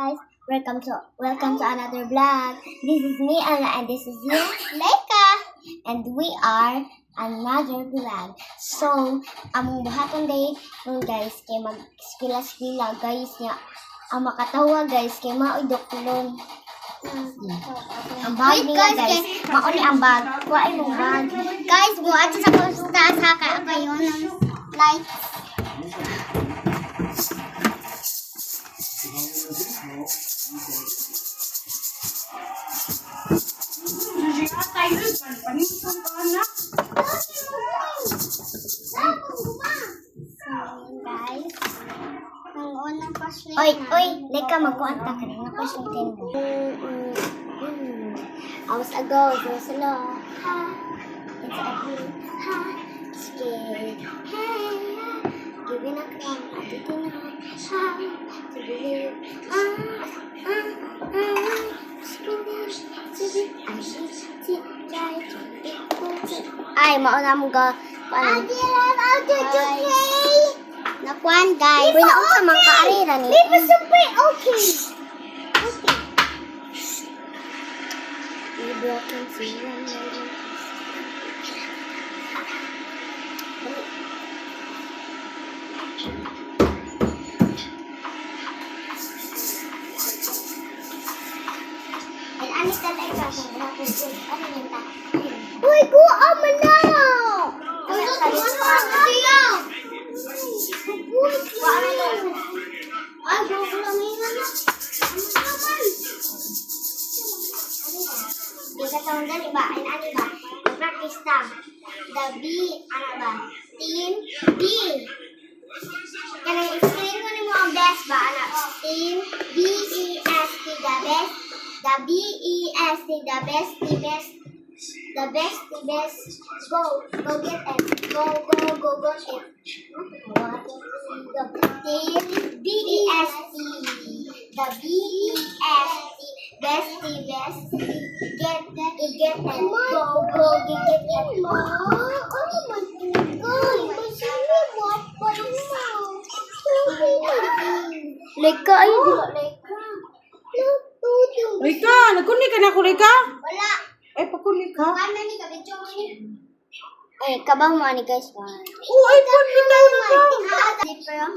guys, welcome to another vlog. This is me Anna and this is you Leica, and we are another vlog. So among buhaton day nun guys kay mag skila guys nya ang makatawa guys kay maoy doklon. Ang bag niya guys, mauni ang bag. Kuha ay mong bag. Guys, buhat sa taas ha kay ako yun like. Oy, Leica, magkuanta ka rin. Nakusuntin mo. Hours ago, there's a law. It's a blue. Scared. Hey, giving a crown. I didn't know how to believe. Ay, mauna mo ga. Paano? Nakuan guys. Uy, naon sa mga kaarira ni. Di ba super okay. Okay. I-broken siya. Anis na tayo sa ano yun ta? Uy, kuha mo na! Uy, kuha mo na! Ay, bago lang yun na. Ano naman? Di ka taon dali ba? Ay, ano ba? Practice time. The B, ano ba? Team B. Kaya explain mo ni mo ang best ba? Ano? Team B-E-S-T, the best. The B-E-S-T, the best, the best. The best, the best. Go get it. Go get it. Team B-E-S-T. The B-E-S-T. Best, the best. Get it. Go, get it. Leica, ay, di ba, Leica? Leica, nagkuni ka na ako, Leica? Wala. Ay, pakuni ka? Kami ni kabidyo mo ni. Ay, kabang mo ni guys. Oo, ay, pakuni ka na ka. Pero,